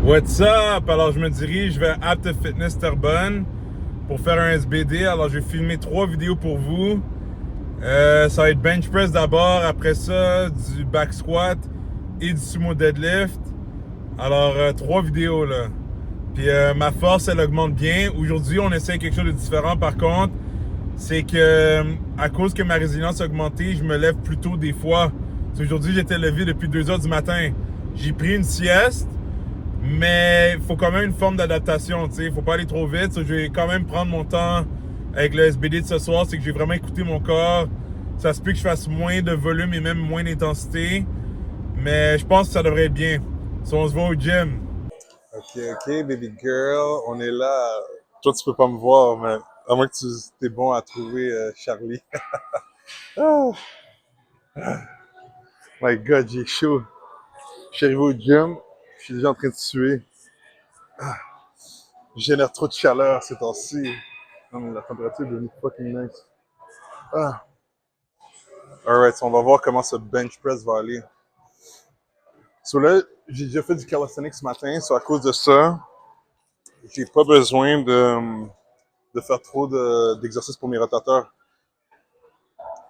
What's up? Alors, je me dirige vers Apt Fitness Terrebonne pour faire un SBD. Alors, je vais filmer 3 vidéos pour vous. Ça va être bench press d'abord, après ça, du back squat et du sumo deadlift. Alors, 3 vidéos là. Puis ma force, elle augmente bien. Aujourd'hui, on essaie quelque chose de différent par contre. C'est que, à cause que ma résilience a augmenté, je me lève plus tôt des fois. Aujourd'hui, j'étais levé depuis 2 heures du matin. J'ai pris une sieste. Mais il faut quand même une forme d'adaptation, tu sais. Il faut pas aller trop vite. Je vais quand même prendre mon temps avec le SBD de ce soir. C'est que j'ai vraiment écouté mon corps. Ça se peut que je fasse moins de volume et même moins d'intensité. Mais je pense que ça devrait être bien. Si on se voit au gym. Ok, ok, baby girl. On est là. Toi, tu peux pas me voir, mais à moins que tu es bon à trouver Charlie. Oh my God, j'ai chaud. Je suis arrivé au gym. Je suis déjà en train de suer. Je génère trop de chaleur ces temps-ci. Non, mais la température est devenue fucking nice. Ah. Alright, so on va voir comment ce bench press va aller. So là, j'ai déjà fait du calisthenics ce matin, so à cause de ça, j'ai pas besoin de faire trop d'exercices pour mes rotateurs.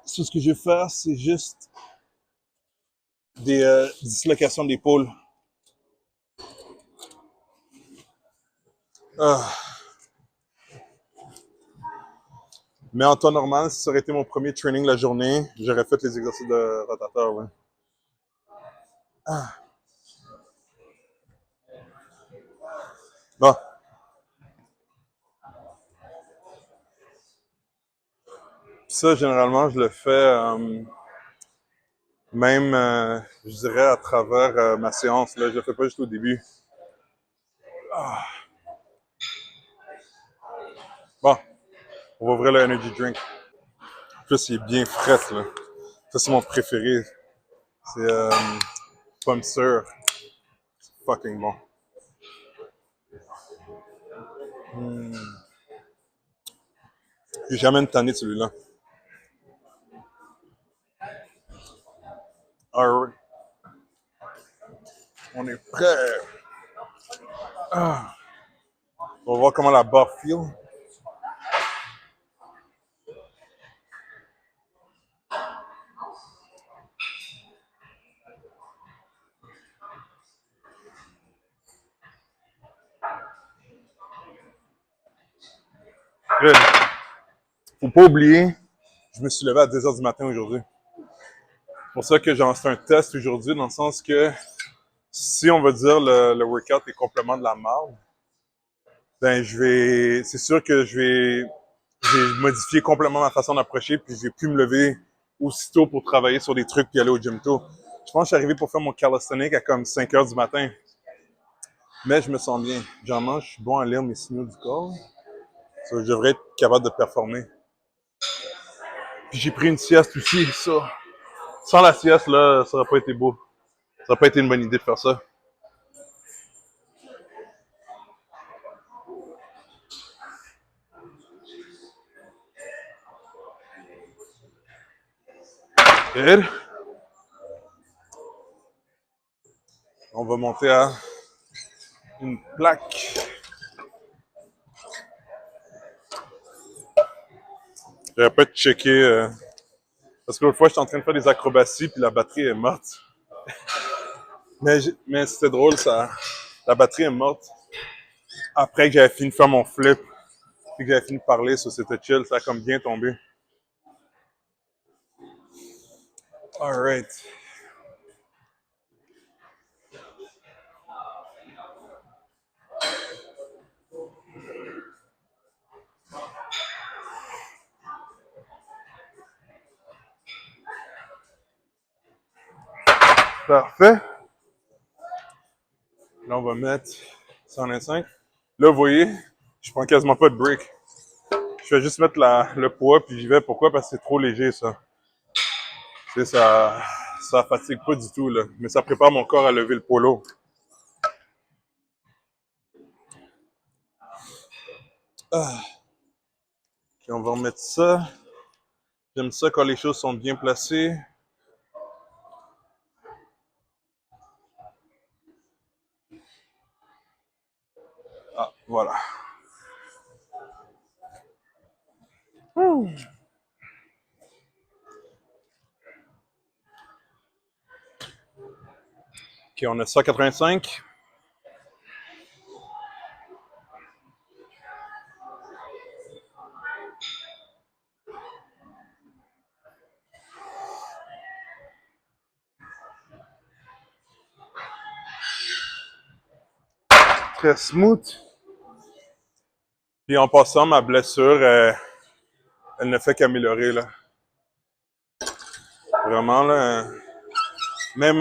So, ce que je vais faire, c'est juste des dislocations d'épaule. Ah. Mais en temps normal, si ça aurait été mon premier training la journée, j'aurais fait les exercices de rotateur, ouais. Ah. Bon. Ça, généralement, je le fais même, je dirais, à travers ma séance. Là, je le fais pas juste au début. Ah. Bon, on va ouvrir le energy drink. En plus, il est bien frais, là. Ça, c'est mon préféré. C'est pomme sûre. C'est fucking bon. J'ai jamais une tannée de celui-là. Alright. On est prêt. Ah. On va voir comment la barre feel. Good. Faut pas oublier, je me suis levé à 2 heures du matin aujourd'hui. C'est pour ça que j'ai lancé un test aujourd'hui, dans le sens que si on va dire le workout est complètement de la merde, ben c'est sûr que j'ai modifié complètement ma façon d'approcher, puis j'ai pu me lever aussitôt pour travailler sur des trucs puis aller au gym tôt. Je pense que je suis arrivé pour faire mon calisthenics à comme 5 heures du matin. Mais je me sens bien. Généralement, je suis bon à lire mes signaux du corps. So, je devrais être capable de performer. Puis j'ai pris une sieste aussi, ça. Sans la sieste, là, ça aurait pas été beau. Ça aurait pas été une bonne idée de faire ça. Good. On va monter à une plaque. J'aurais pas checké. Parce que l'autre fois, j'étais en train de faire des acrobaties, puis la batterie est morte. Mais c'était drôle, ça. La batterie est morte. Après que j'avais fini de faire mon flip, puis que j'avais fini de parler, ça c'était chill, ça a comme bien tombé. Alright. Parfait. Là, on va mettre 125. Là, vous voyez, je prends quasiment pas de break. Je vais juste mettre le poids, puis j'y vais. Pourquoi? Parce que c'est trop léger, ça. Tu sais, ça fatigue pas du tout, là. Mais ça prépare mon corps à lever le poids lourd. Ah. Puis on va remettre ça. J'aime ça quand les choses sont bien placées. Ah, voilà. OK, on a 185. Très smooth. Puis en passant, ma blessure, elle ne fait qu'améliorer, là. Vraiment, là. Même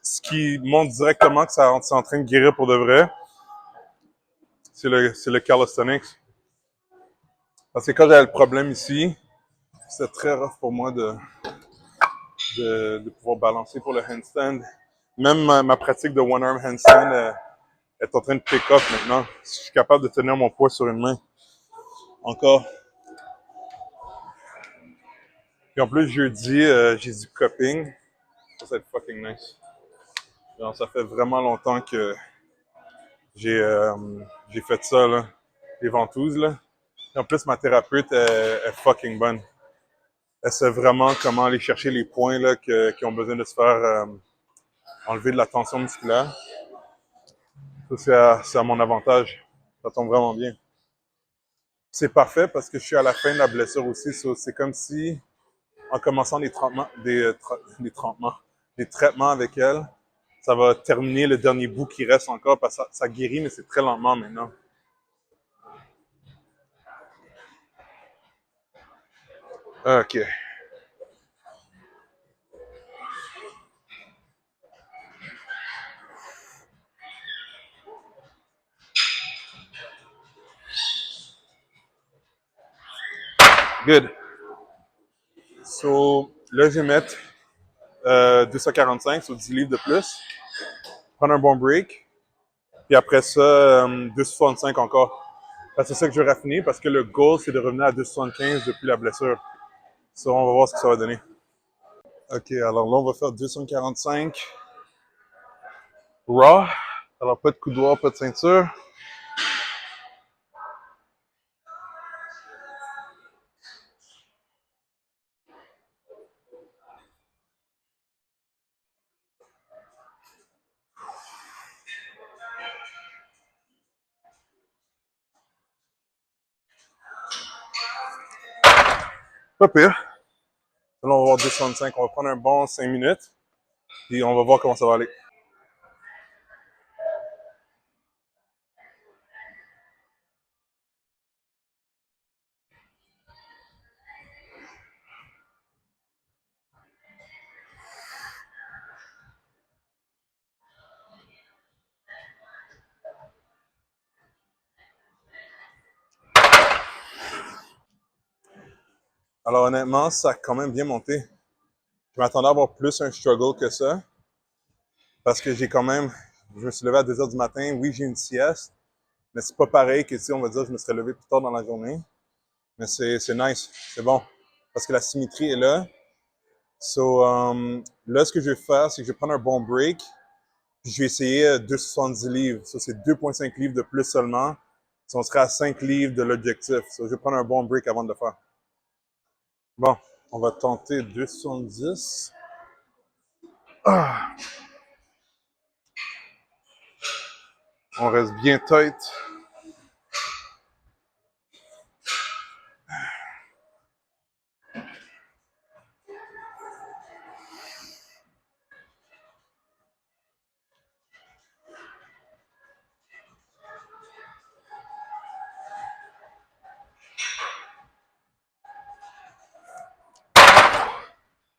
ce qui montre directement que ça, c'est en train de guérir pour de vrai, c'est le calisthenics. Parce que quand j'avais le problème ici, c'était très rough pour moi de pouvoir balancer pour le handstand. Même ma pratique de one-arm handstand est en train de pick up maintenant. Je suis capable de tenir mon poids sur une main. Encore. Puis en plus, jeudi, j'ai du cupping. Ça va être fucking nice. Alors, ça fait vraiment longtemps que j'ai j'ai fait ça, là. Les ventouses, là. Et en plus, ma thérapeute est fucking bonne. Elle sait vraiment comment aller chercher les points là, qui ont besoin de se faire enlever de la tension musculaire. Ça, c'est à mon avantage. Ça tombe vraiment bien. C'est parfait parce que je suis à la fin de la blessure aussi. C'est comme si, en commençant des traitements avec elle, ça va terminer le dernier bout qui reste encore parce que ça guérit, mais c'est très lentement maintenant. OK. Good. So, là, je vais mettre 245 sur 10 livres de plus. Prendre un bon break. Puis après ça, 265 encore. C'est ça que je vais raffiner parce que le goal, c'est de revenir à 275 depuis la blessure. So, on va voir ce que ça va donner. OK, alors là, on va faire 245 raw. Alors, pas de coudoir, pas de ceinture. Pas pire. Là, on va voir 265. On va prendre un bon 5 minutes. Puis on va voir comment ça va aller. Alors honnêtement, ça a quand même bien monté. Je m'attendais à avoir plus un struggle que ça. Parce que j'ai quand même... Je me suis levé à 2 heures du matin. Oui, j'ai une sieste. Mais c'est pas pareil que si on va dire je me serais levé plus tard dans la journée. Mais c'est nice. C'est bon. Parce que la symétrie est là. So, là, ce que je vais faire, c'est que je vais prendre un bon break. Puis je vais essayer 270 livres. Ça, c'est 2,5 livres de plus seulement. Si on serait à 5 livres de l'objectif. So, je vais prendre un bon break avant de le faire. Bon, on va tenter 270. Ah. On reste bien tight.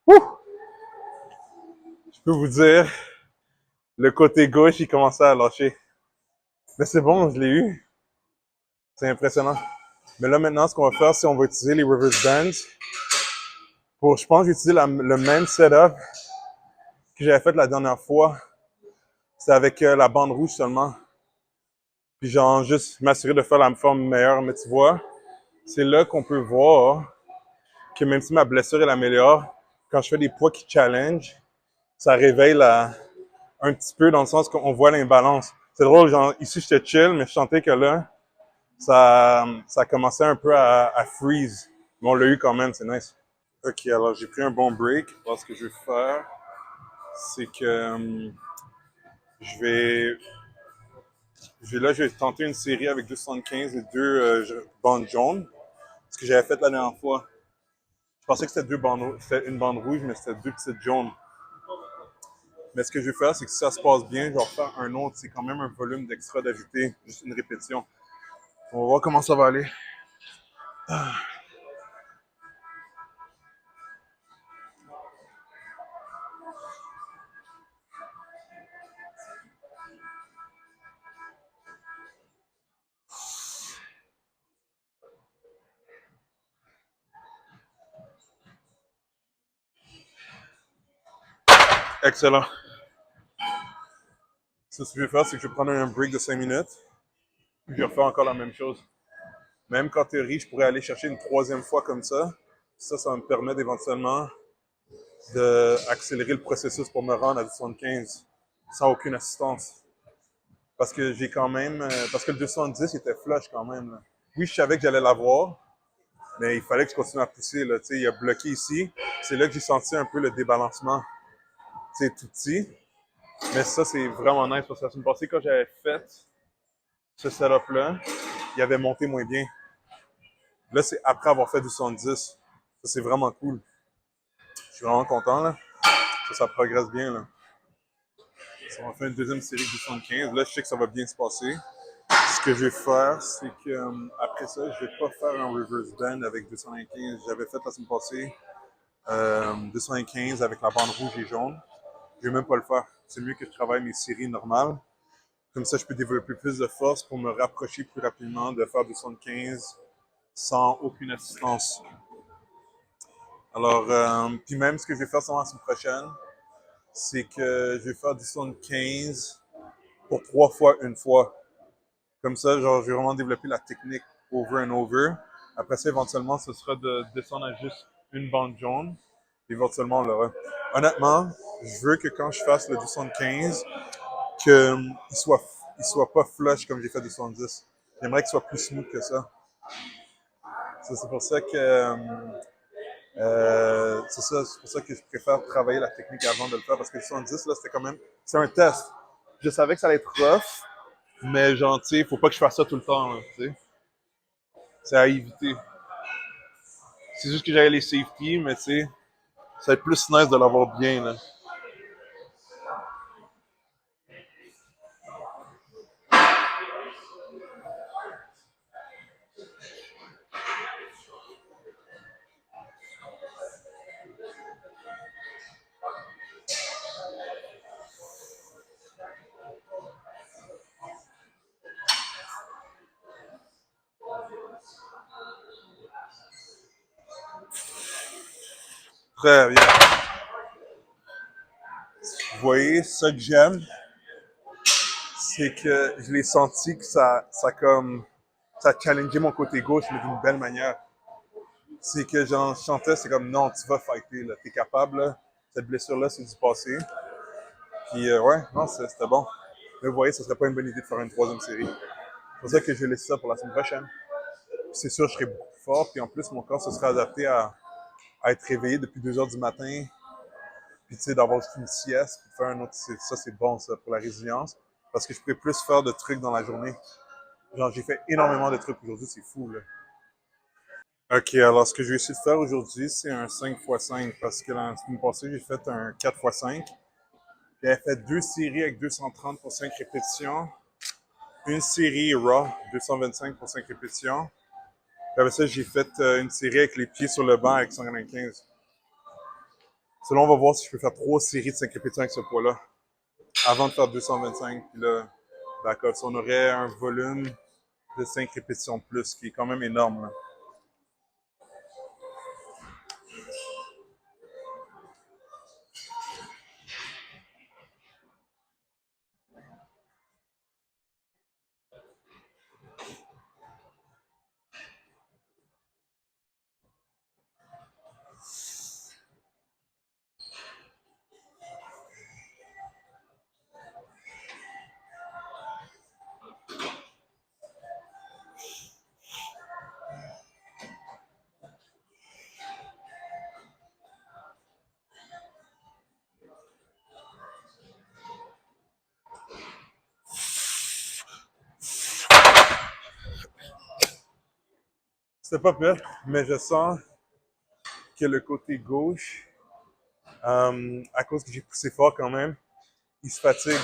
Ouh! Je peux vous dire, le côté gauche, il commençait à lâcher. Mais c'est bon, je l'ai eu. C'est impressionnant. Mais là, maintenant, ce qu'on va faire, c'est qu'on va utiliser les reverse bands. Je pense que j'ai utilisé le même setup que j'avais fait la dernière fois. C'était avec la bande rouge seulement. Puis genre, juste m'assurer de faire la forme meilleure. Mais tu vois, c'est là qu'on peut voir que même si ma blessure, elle améliore, quand je fais des poids qui challenge, ça réveille un petit peu dans le sens qu'on voit l'imbalance. C'est drôle, genre, ici j'étais chill, mais je sentais que là, ça commençait un peu à freeze. Mais on l'a eu quand même, c'est nice. Ok, alors j'ai pris un bon break. Alors, ce que je vais faire, c'est que je vais, je vais tenter une série avec 275 et deux bandes jaunes. Ce que j'avais fait la dernière fois. Je pensais que c'était une bande rouge, mais c'était deux petites jaunes. Mais ce que je vais faire, c'est que si ça se passe bien, je vais refaire un autre. C'est quand même un volume d'extra d'ajouter, juste une répétition. On va voir comment ça va aller. Excellent. Ce que je vais faire, c'est que je vais prendre un break de 5 minutes. Puis je vais refaire encore la même chose. Même qu'en théorie, je pourrais aller chercher une troisième fois comme ça. Ça va me permettre éventuellement d'accélérer le processus pour me rendre à 75 sans aucune assistance. Parce que j'ai quand même. Parce que le 210 était flush quand même. Là. Oui, je savais que j'allais l'avoir, mais il fallait que je continue à pousser. Là. Il a bloqué ici. C'est là que j'ai senti un peu le débalancement. Tout petit. Mais ça, c'est vraiment nice parce que la semaine passée, quand j'avais fait ce setup-là, il avait monté moins bien. Là, c'est après avoir fait du 70. Ça, c'est vraiment cool. Je suis vraiment content, là. Ça progresse bien, là. Ça va faire une deuxième série de 75. Là, je sais que ça va bien se passer. Ce que je vais faire, c'est que après ça, je vais pas faire un reverse bend avec 215. J'avais fait la semaine passée 215 avec la bande rouge et jaune. Je vais même pas le faire. C'est mieux que je travaille mes séries normales. Comme ça, je peux développer plus de force pour me rapprocher plus rapidement de faire 215 sans aucune assistance. Alors, puis même ce que je vais faire sur la semaine prochaine, c'est que je vais faire du 75 pour 3 fois une fois. Comme ça, genre, je vais vraiment développer la technique over and over. Après ça, éventuellement, ce sera de descendre à juste une bande jaune. Éventuellement, on l'aura. Honnêtement, je veux que quand je fasse le 215, qu'il soit pas flush comme j'ai fait du 70. J'aimerais qu'il soit plus smooth que ça. C'est pour ça que c'est pour ça que je préfère travailler la technique avant de le faire parce que le 70 là, c'était quand même c'est un test. Je savais que ça allait être rough, mais genre tu sais, faut pas que je fasse ça tout le temps, tu sais. C'est à éviter. C'est juste que j'avais les safety, mais tu sais, ça va être plus nice de l'avoir bien là. Très bien. Vous voyez, ça que j'aime, c'est que je l'ai senti que ça challengeait mon côté gauche, mais d'une belle manière. C'est que j'en chantais, c'est comme non, tu vas fighter, là, t'es capable, là. Cette blessure-là, c'est du passé. Puis ouais, non, c'était bon. Mais vous voyez, ce serait pas une bonne idée de faire une troisième série. C'est pour ça que je vais laisser ça pour la semaine prochaine. Puis c'est sûr, je serai beaucoup plus fort, puis en plus, mon corps se sera adapté à être réveillé depuis 2 heures du matin, puis tu sais, d'avoir juste une sieste, puis de faire un autre, ça c'est bon, ça, pour la résilience, parce que je pourrais plus faire de trucs dans la journée. Genre, j'ai fait énormément de trucs aujourd'hui, c'est fou, là. Ok, alors ce que je vais essayer de faire aujourd'hui, c'est un 5x5 parce que la semaine passée, j'ai fait un 4x5. J'avais fait 2 séries avec 230 pour 5 répétitions. Une série raw, 225 pour 5 répétitions. Puis après ça, j'ai fait une série avec les pieds sur le banc avec 195. Selon, on va voir si je peux faire 3 séries de 5 répétitions avec ce poids-là avant de faire 225. Puis là, d'accord, on aurait un volume de 5 répétitions de plus, qui est quand même énorme, là. C'était pas pire, mais je sens que le côté gauche, à cause que j'ai poussé fort quand même, il se fatigue.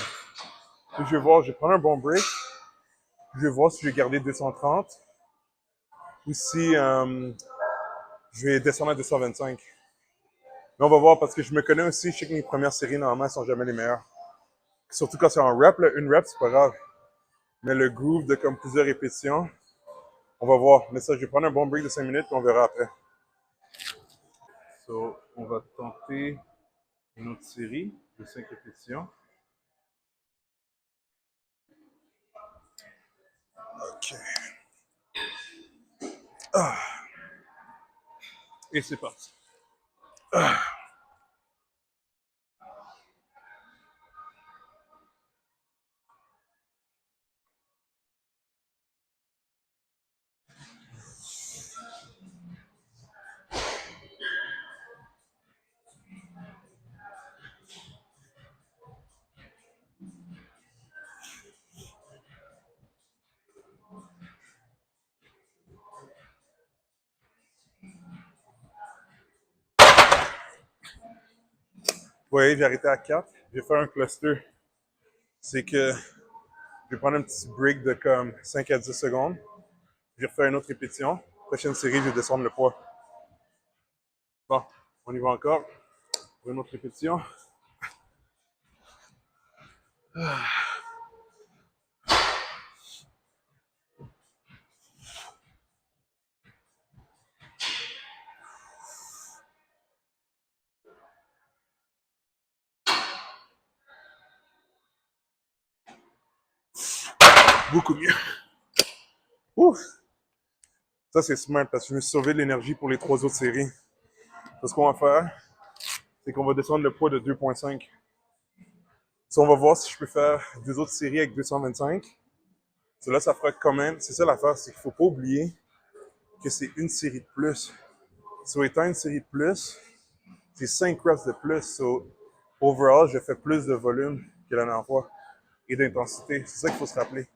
Puis je vais voir, je vais prendre un bon break. Je vais voir si je vais garder 230 ou si je vais descendre à 225. Mais on va voir parce que je me connais aussi, je sais que mes premières séries, normalement, elles sont jamais les meilleures. Surtout quand c'est en rep, là, une rep, c'est pas grave. Mais le groove de comme plusieurs répétitions, on va voir. Mais ça, je vais prendre un bon break de 5 minutes et on verra après. So, on va tenter une autre série de 5 répétitions. OK. Ah. Et c'est parti. Ah. Vous voyez, j'ai arrêté à 4. Je vais faire un cluster. C'est que je vais prendre un petit break de comme 5 à 10 secondes. Je vais refaire une autre répétition. Prochaine série, je vais descendre le poids. Bon, on y va encore. Pour une autre répétition. Beaucoup mieux. Ouf! Ça, c'est smart parce que je me suis sauvé de l'énergie pour les 3 autres séries. Ce qu'on va faire, c'est qu'on va descendre le poids de 2,5. So, on va voir si je peux faire 2 autres séries avec 225. So, là, ça fera quand même. C'est ça l'affaire, c'est qu'il ne faut pas oublier que c'est une série de plus. So, étant une série de plus, c'est 5 reps de plus. So, overall, je fais plus de volume que la dernière fois et d'intensité. C'est ça qu'il faut se rappeler.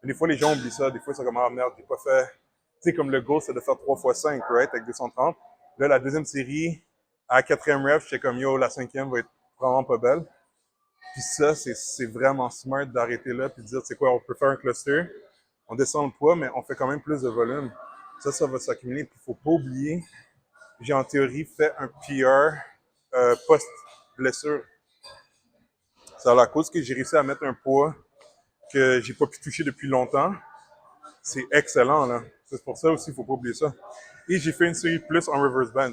Mais des fois, les gens oublient ça. Des fois, ils sont comme, ah merde, j'ai pas fait. Tu sais, comme le goal, c'est de faire 3 fois 5, right, avec 230. Là, la deuxième série, à la 4e rep, j'étais comme, yo, la 5e va être vraiment pas belle. Puis ça, c'est vraiment smart d'arrêter là puis de dire, tu sais quoi, on peut faire un cluster, on descend le poids, mais on fait quand même plus de volume. Ça va s'accumuler. Puis il faut pas oublier, j'ai en théorie fait un PR post-blessure. C'est à la cause que j'ai réussi à mettre un poids que j'ai pas pu toucher depuis longtemps. C'est excellent, là. C'est pour ça aussi, il faut pas oublier ça. Et j'ai fait une série plus en reverse band.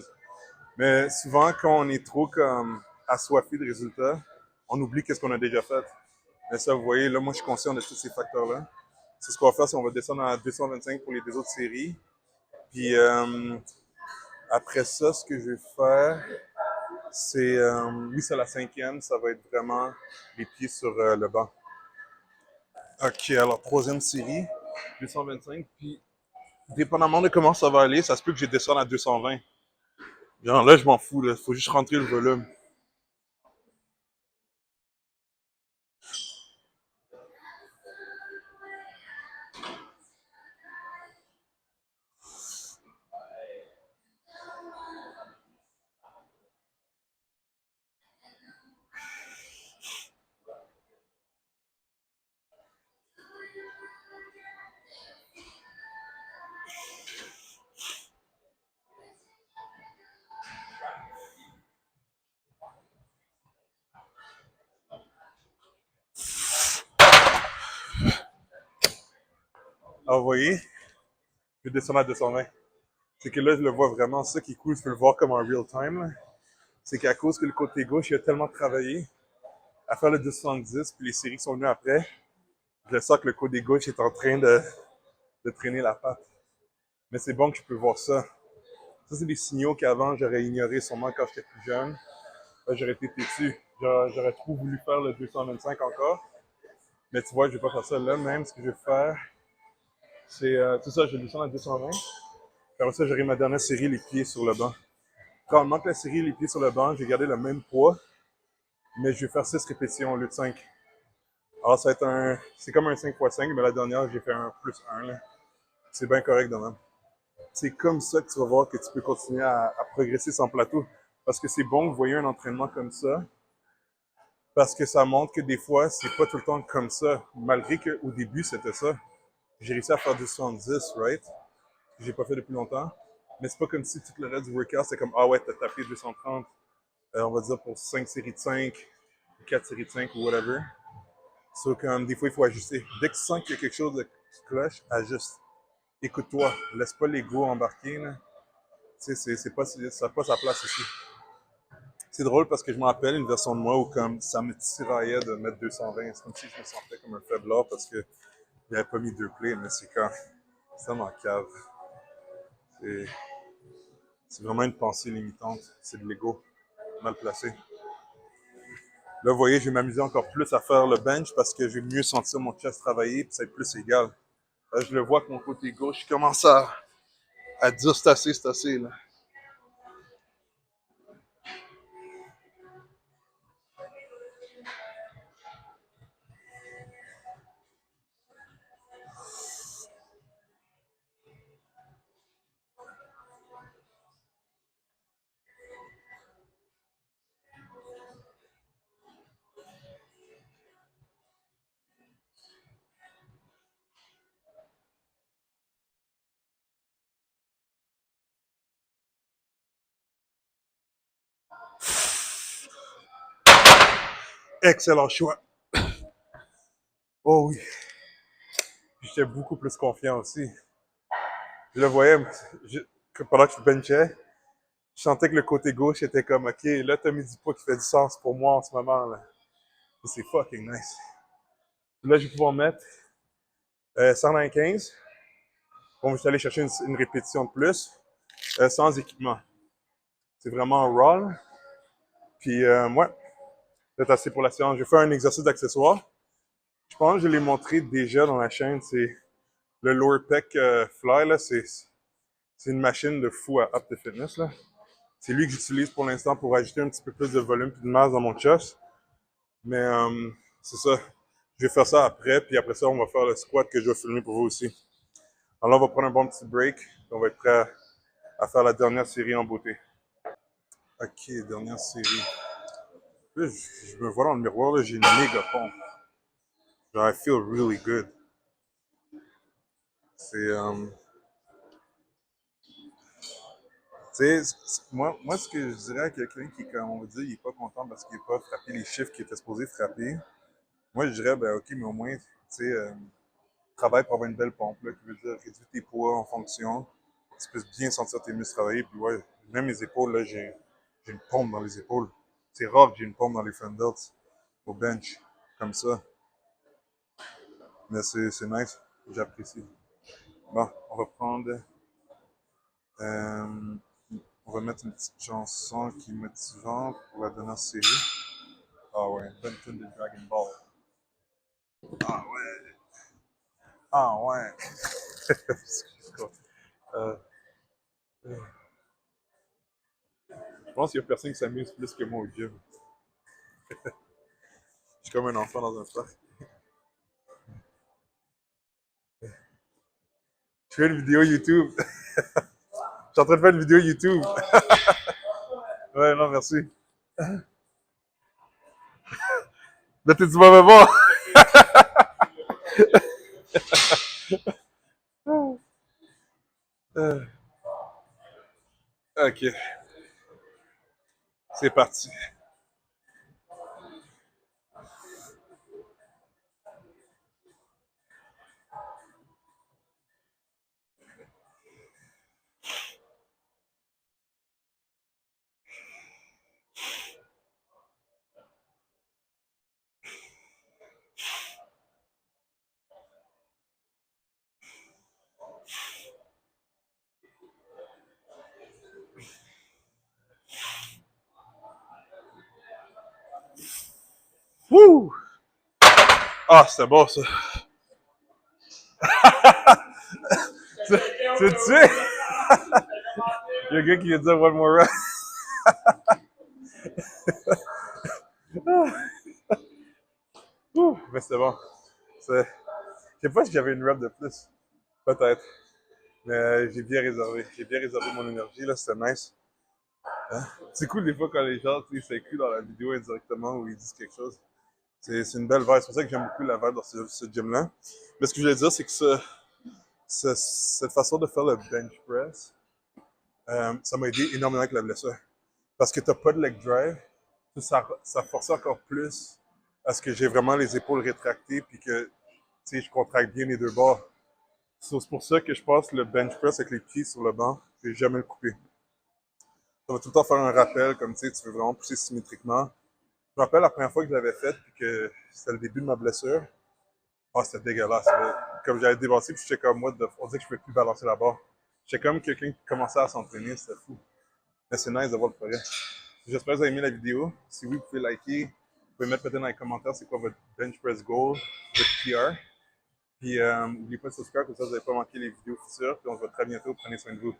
Mais souvent, quand on est trop comme assoiffé de résultats, on oublie qu'est-ce qu'on a déjà fait. Mais ça, vous voyez, là, moi, je suis conscient de tous ces facteurs-là. C'est ce qu'on va faire, c'est qu'on va descendre à 225 pour les 2 autres séries. Puis après ça, ce que je vais faire, c'est, oui, c'est la 5e, ça va être vraiment les pieds sur le banc. OK, alors 3e série, 225, puis dépendamment de comment ça va aller, ça se peut que je descende à 220. Genre là, je m'en fous, là. Faut juste rentrer le volume. Alors, vous voyez, je descends à 220. C'est que là, je le vois vraiment. Ça qui est cool, je peux le voir comme en real time, là. C'est qu'à cause que le côté gauche, il a tellement travaillé à faire le 270, puis les séries qui sont venues après, je sens que le côté gauche est en train de traîner la patte. Mais c'est bon que je peux voir ça. Ça, c'est des signaux qu'avant, j'aurais ignoré sûrement quand j'étais plus jeune. Là, j'aurais été têtu. J'aurais trop voulu faire le 225 encore. Mais tu vois, je vais pas faire ça là. Même ce que je vais faire, c'est tout ça, je vais descendre à 220. Après ça, j'aurai ma dernière série, les pieds sur le banc. Probablement que la série, les pieds sur le banc, je vais garder le même poids, mais je vais faire 6 répétitions au lieu de 5. Alors, ça va être c'est comme un 5x5, mais la dernière, j'ai fait un plus 1. Là. C'est bien correct de même. c'est comme ça que tu vas voir que tu peux continuer à progresser sans plateau. Parce que c'est bon que vous voyez un entraînement comme ça, parce que ça montre que des fois, c'est pas tout le temps comme ça, malgré qu'au début, c'était ça. J'ai réussi à faire du 70, right? J'ai pas fait depuis longtemps. Mais c'est pas comme si tout le reste du workout, c'est comme, ah ouais, t'as tapé 230, on va dire pour 5 séries de 5, 4 séries de 5 ou whatever. So, comme des fois, il faut ajuster. Dès que tu sens qu'il y a quelque chose de qui cloche, ajuste. Écoute-toi. Laisse pas l'ego embarquer, là. Tu sais, c'est pas, ça n'a pas sa place ici. C'est drôle parce que je me rappelle une version de moi où comme ça me tiraillait de mettre 220. C'est comme si je me sentais comme un faiblard parce que j'avais pas mis deux plays, mais c'est quand c'est tellement cave. C'est, c'est vraiment une pensée limitante. C'est de l'ego mal placé. Là, vous voyez, je vais m'amuser encore plus à faire le bench parce que je vais mieux sentir mon chest travailler et ça va être plus égal. Là, je le vois que mon côté gauche, je commence à dire c'est assez, là. Excellent choix. Oh oui. J'étais beaucoup plus confiant aussi. Je le voyais, pendant que je benchais, je sentais que le côté gauche était comme, OK, là, t'as mis du poids qui fait du sens pour moi en ce moment, là. C'est fucking nice. Là, je vais pouvoir mettre 115. Bon, je suis allé chercher une répétition de plus, sans équipement. C'est vraiment raw. Puis, ouais, c'est assez pour la séance. Je vais faire un exercice d'accessoire. Je pense que je l'ai montré déjà dans la chaîne. C'est le lower pec fly, là. C'est une machine de fou à Up the Fitness, là. C'est lui que j'utilise pour l'instant pour ajouter un petit peu plus de volume et de masse dans mon chest. Mais c'est ça. Je vais faire ça après, puis après ça, on va faire le squat que je vais filmer pour vous aussi. Alors là, on va prendre un bon petit break. On va être prêt à faire la dernière série en beauté. Ok, dernière série. Là, je me vois dans le miroir, là, j'ai une méga pompe. Genre, I feel really good. C'est, tu sais, moi, ce que je dirais à quelqu'un qui, comme on va dire, il est pas content parce qu'il n'a pas frappé les chiffres qu'il était supposé frapper, moi, je dirais, ben, ok, mais au moins, tu sais, travaille pour avoir une belle pompe, là, qui veut dire réduire tes poids en fonction. Tu peux bien sentir tes muscles travailler. Puis ouais, même mes épaules, là, j'ai une pompe dans les épaules. C'est rare que j'ai une pompe dans les front delts au bench, comme ça. Mais c'est nice, j'apprécie. Bon, on va prendre, euh, on va mettre une petite chanson qui est motivante pour la dernière série. Ah ouais, bonne tune de Dragon Ball. Ah ouais, ah ouais. Excuse-moi. Euh, je pense qu'il y a personne qui s'amuse plus que moi au gym. Je suis comme un enfant dans un parc. Je fais une vidéo YouTube. Je suis en train de faire une vidéo YouTube. Ouais, non, merci. Là, t'es du mauvais bord. Ok, c'est parti. Wouh! Ah, c'était bon, ça. Tu tu sais? Il y a un gars qui vient de dire one more round. Mais c'était bon. Je sais pas si j'avais une rep de plus. Peut-être. Mais j'ai bien réservé. J'ai bien réservé mon énergie, là, c'était nice. Hein? C'est cool des fois quand les gens, tu sais, s'incluent dans la vidéo indirectement ou ils disent quelque chose. C'est une belle vibe. C'est pour ça que j'aime beaucoup la vibe dans ce gym-là. Mais ce que je voulais dire, c'est que cette façon de faire le bench press, ça m'a aidé énormément avec la blessure. Parce que tu n'as pas de leg drive, ça force encore plus à ce que j'ai vraiment les épaules rétractées puis que je contracte bien les deux bords. So, c'est pour ça que je passe le bench press avec les pieds sur le banc, je vais jamais le couper. Ça va tout le temps faire un rappel, comme tu veux vraiment pousser symétriquement. Je me rappelle la première fois que je l'avais fait, puis que c'était le début de ma blessure. Ah, c'était dégueulasse. Là. Comme j'avais dévancé, puis j'étais comme moi, on dirait que je ne pouvais plus balancer la barre. J'étais comme quelqu'un qui commençait à s'entraîner, c'était fou. Mais c'est nice de voir le progrès. J'espère que vous avez aimé la vidéo. Si oui, vous pouvez liker. Vous pouvez mettre peut-être dans les commentaires c'est quoi votre bench press goal, votre PR. Puis n'oubliez pas de subscribe, comme ça vous n'allez pas manquer les vidéos futures. Puis on se voit très bientôt. Prenez soin de vous.